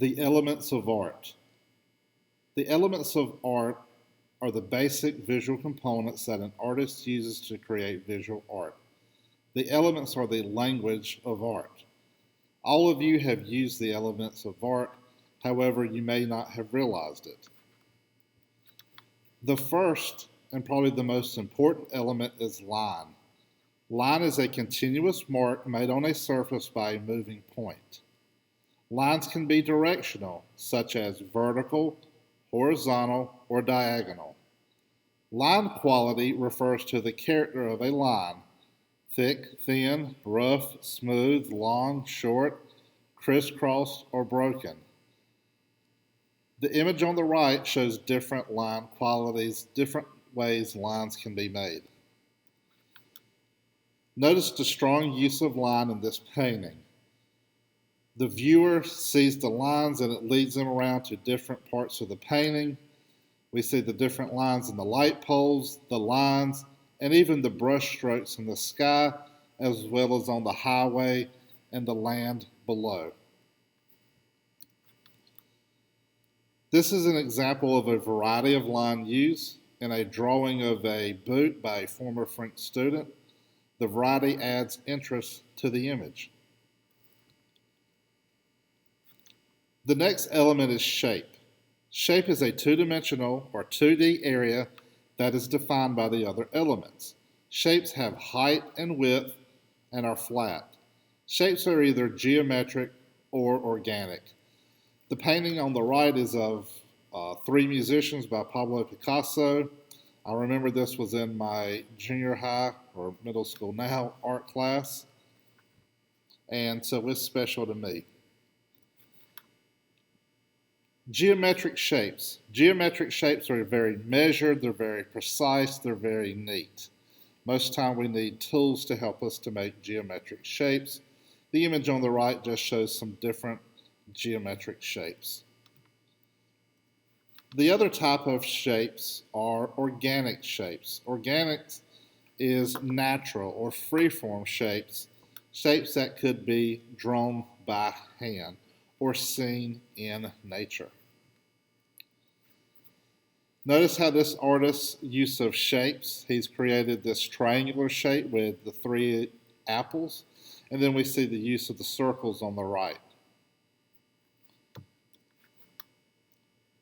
The elements of art. The elements of art are the basic visual components that an artist uses to create visual art. The elements are the language of art. All of you have used the elements of art, however, you may not have realized it. The first and probably the most important element is line. Line is a continuous mark made on a surface by a moving point. Lines can be directional, such as vertical, horizontal, or diagonal. Line quality refers to the character of a line: thick, thin, rough, smooth, long, short, crisscrossed, or broken. The image on the right shows different line qualities, different ways lines can be made. Notice the strong use of line in this painting. The viewer sees the lines and it leads them around to different parts of the painting. We see the different lines in the light poles, the lines, and even the brush strokes in the sky, as well as on the highway and the land below. This is an example of a variety of line use in a drawing of a boot by a former French student. The variety adds interest to the image. The next element is shape. Shape is a two-dimensional or 2D area that is defined by the other elements. Shapes have height and width and are flat. Shapes are either geometric or organic. The painting on the right is of Three Musicians by Pablo Picasso. I remember this was in my junior high or middle school now art class, and so it's special to me. Geometric shapes. Geometric shapes are very measured, they're very precise, they're very neat. Most time we need tools to help us to make geometric shapes. The image on the right just shows some different geometric shapes. The other type of shapes are organic shapes. Organic is natural or freeform shapes, shapes that could be drawn by hand or seen in nature. Notice how this artist's use of shapes, he's created this triangular shape with the three apples, and then we see the use of the circles on the right.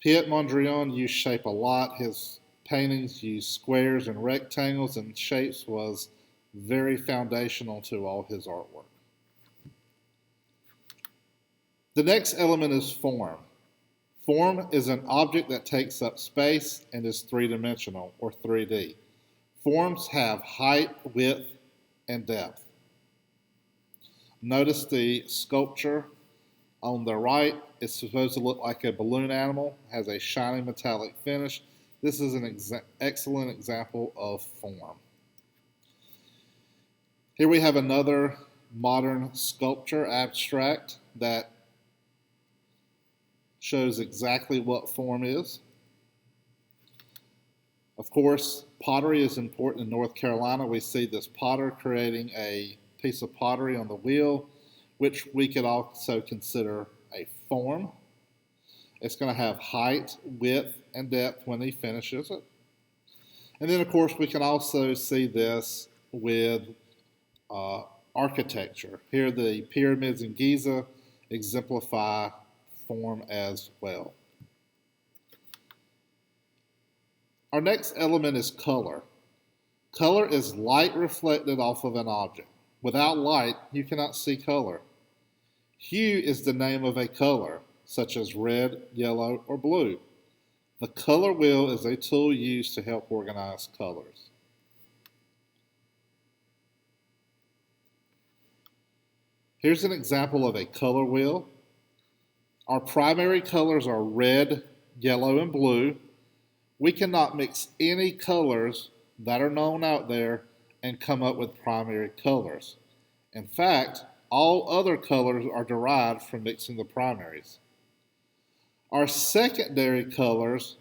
Piet Mondrian used shape a lot. His paintings used squares and rectangles, and shapes was very foundational to all his artwork. The next element is form. Form is an object that takes up space and is three-dimensional or 3D. Forms have height, width, and depth. Notice the sculpture on the right. It's supposed to look like a balloon animal, has a shiny metallic finish. This is an excellent example of form. Here we have another modern sculpture, abstract, that shows exactly what form is. Of course, pottery is important in North Carolina. We see this potter creating a piece of pottery on the wheel, which we could also consider a form. It's going to have height, width, and depth when he finishes it. And then, of course, we can also see this with architecture. Here, the pyramids in Giza exemplify form as well. Our next element is color. Color is light reflected off of an object. Without light, you cannot see color. Hue is the name of a color, such as red, yellow, or blue. The color wheel is a tool used to help organize colors. Here's an example of a color wheel. Our primary colors are red, yellow, and blue. We cannot mix any colors that are known out there and come up with primary colors. In fact, all other colors are derived from mixing the primaries. Our secondary colors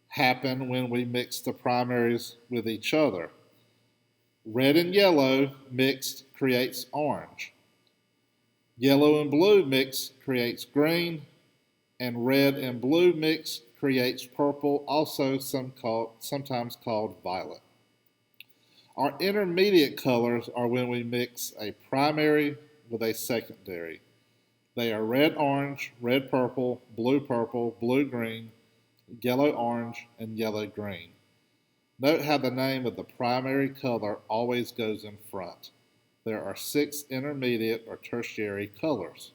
happen when we mix the primaries with each other. Red and yellow mixed creates orange. Yellow and blue mixed creates green. and red and blue mix creates purple, also sometimes called violet. Our intermediate colors are when we mix a primary with a secondary. They are red-orange, red-purple, blue-purple, blue-green, yellow-orange, and yellow-green. Note how the name of the primary color always goes in front. There are 6 intermediate or tertiary colors.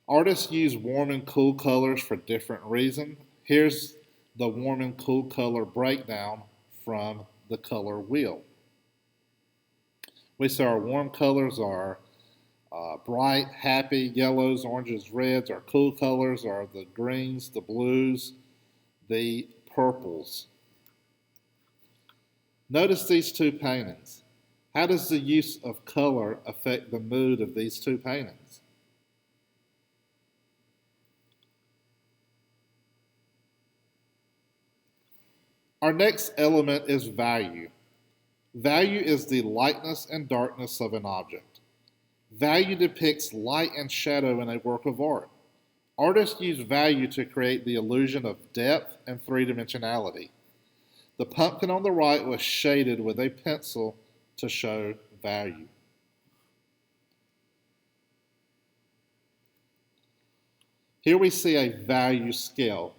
Artists use warm and cool colors for different reasons. Here's the warm and cool color breakdown from the color wheel. We see our warm colors are bright, happy, yellows, oranges, reds. Our cool colors are the greens, the blues, the purples. Notice these 2 paintings. How does the use of color affect the mood of these 2 paintings? Our next element is value. Value is the lightness and darkness of an object. Value depicts light and shadow in a work of art. Artists use value to create the illusion of depth and three-dimensionality. The pumpkin on the right was shaded with a pencil to show value. Here we see a value scale.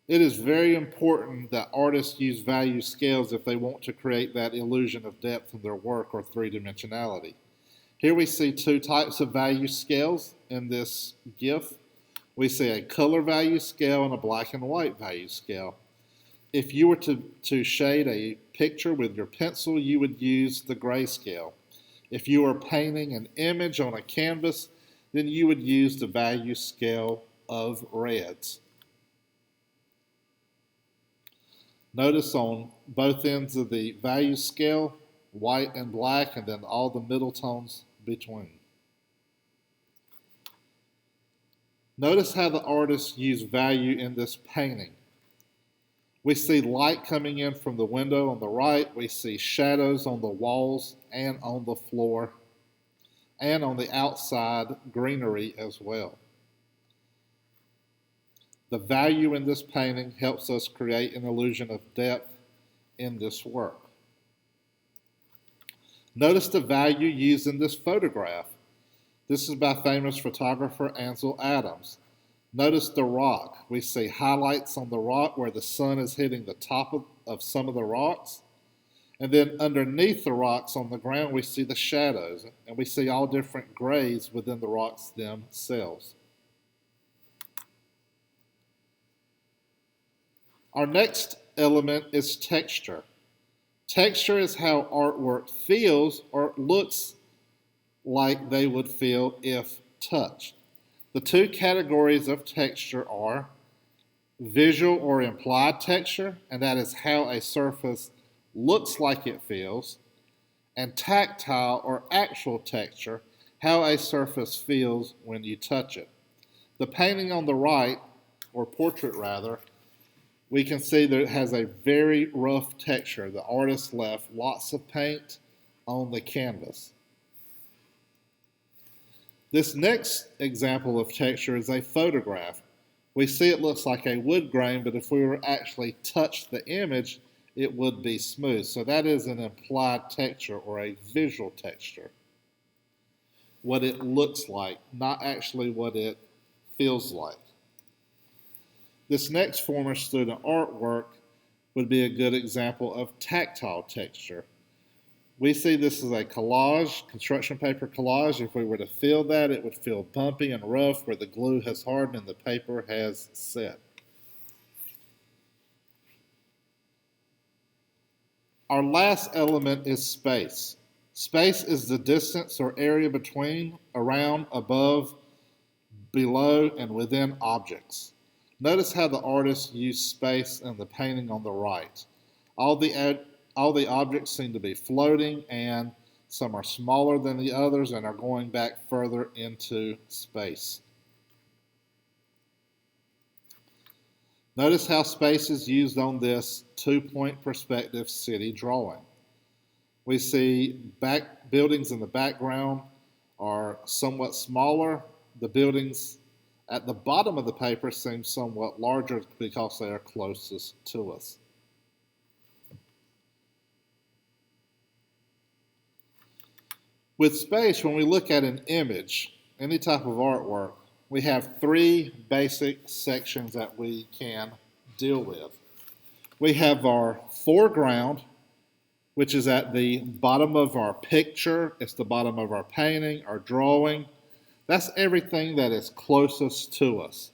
It is very important that artists use value scales if they want to create that illusion of depth in their work or three-dimensionality. Here we see 2 types of value scales in this GIF. We see a color value scale and a black and white value scale. If you were to shade a picture with your pencil, you would use the grayscale. If you were painting an image on a canvas, then you would use the value scale of reds. Notice on both ends of the value scale, white and black, and then all the middle tones between. Notice how the artists use value in this painting. We see light coming in from the window on the right. We see shadows on the walls and on the floor, and on the outside greenery as well. The value in this painting helps us create an illusion of depth in this work. Notice the value used in this photograph. This is by famous photographer Ansel Adams. Notice the rock. We see highlights on the rock where the sun is hitting the top of some of the rocks. And then underneath the rocks on the ground, we see the shadows. And we see all different grays within the rocks themselves. Our next element is texture. Texture is how artwork feels or looks like they would feel if touched. The 2 categories of texture are visual or implied texture, and that is how a surface looks like it feels, and tactile or actual texture, how a surface feels when you touch it. The painting on the right, or portrait rather, we can see that it has a very rough texture. The artist left lots of paint on the canvas. This next example of texture is a photograph. We see it looks like a wood grain, but if we were actually touch the image, it would be smooth. So that is an implied texture or a visual texture. What it looks like, not actually what it feels like. This next form of student artwork would be a good example of tactile texture. We see this as a collage, construction paper collage. If we were to feel that, it would feel bumpy and rough where the glue has hardened and the paper has set. Our last element is space. Space is the distance or area between, around, above, below, and within objects. Notice how the artist used space in the painting on the right. All the objects seem to be floating, and some are smaller than the others and are going back further into space. Notice how space is used on this 2-point perspective city drawing. We see buildings in the background are somewhat smaller the buildings at the bottom of the paper seem somewhat larger because they are closest to us. With space, when we look at an image, any type of artwork, we have three basic sections that we can deal with. We have our foreground, which is at the bottom of our picture. It's the bottom of our painting, our drawing. That's everything that is closest to us.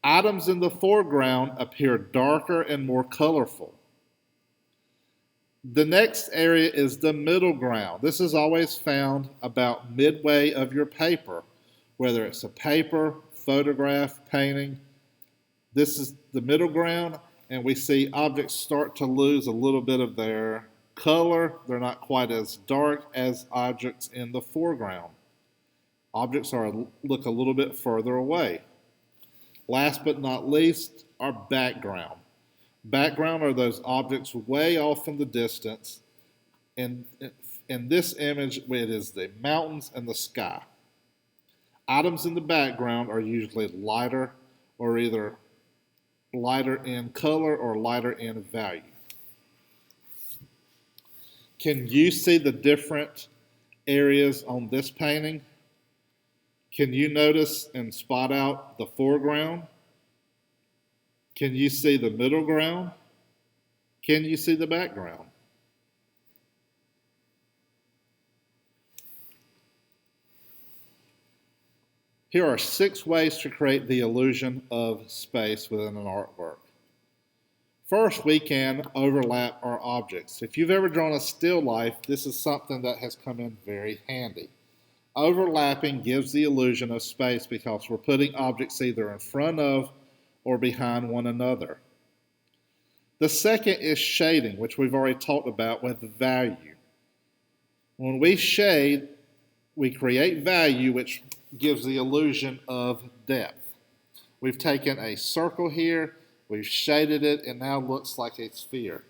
Items in the foreground appear darker and more colorful. The next area is the middle ground. This is always found about midway of your paper, whether it's a paper, photograph, painting. This is the middle ground, and we see objects start to lose a little bit of their color. They're not quite as dark as objects in the foreground. Objects look a little bit further away. Last but not least, our background. Background are those objects way off in the distance. In this image, it is the mountains and the sky. Items in the background are usually lighter, or either lighter in color or lighter in value. Can you see the different areas on this painting? Can you notice and spot out the foreground? Can you see the middle ground? Can you see the background? Here are 6 ways to create the illusion of space within an artwork. First, we can overlap our objects. If you've ever drawn a still life, this is something that has come in very handy. Overlapping gives the illusion of space because we're putting objects either in front of or behind one another. The second is shading, which we've already talked about with value. When we shade, we create value, which gives the illusion of depth. We've taken a circle here, we've shaded it, and now it looks like a sphere.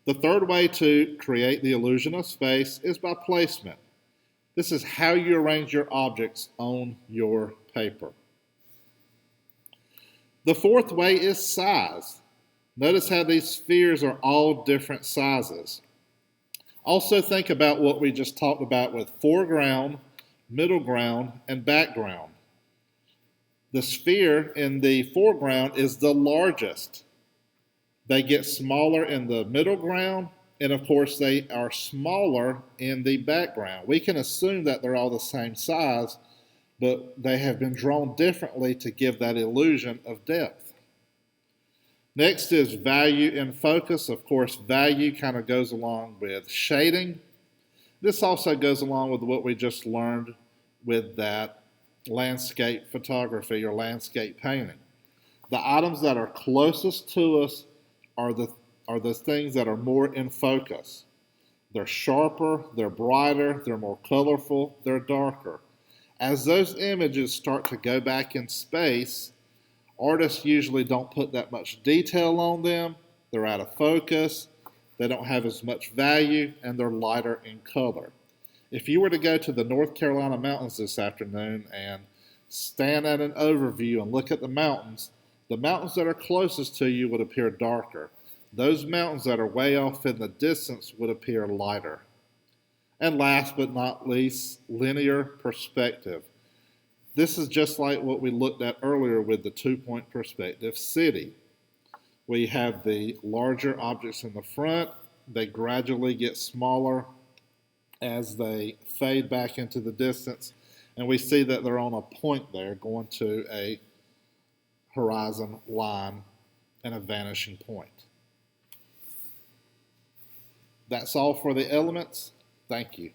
The third way to create the illusion of space is by placement. This is how you arrange your objects on your paper. The fourth way is size. Notice how these spheres are all different sizes. Also think about what we just talked about with foreground, middle ground, and background. The sphere in the foreground is the largest. They get smaller in the middle ground, and of course they are smaller in the background. We can assume that they're all the same size, but they have been drawn differently to give that illusion of depth. Next is value and focus. Of course, value kind of goes along with shading. This also goes along with what we just learned with that landscape photography or landscape painting. The items that are closest to us are the things that are more in focus. They're sharper, they're brighter, they're more colorful, they're darker. As those images start to go back in space, artists usually don't put that much detail on them. They're out of focus, they don't have as much value, and they're lighter in color. If you were to go to the North Carolina mountains this afternoon and stand at an overview and look at the mountains that are closest to you would appear darker. Those mountains that are way off in the distance would appear lighter. And last but not least, linear perspective. This is just like what we looked at earlier with the two-point perspective city. We have the larger objects in the front. They gradually get smaller as they fade back into the distance. And we see that they're on a point there going to a horizon line and a vanishing point. That's all for the elements. Thank you.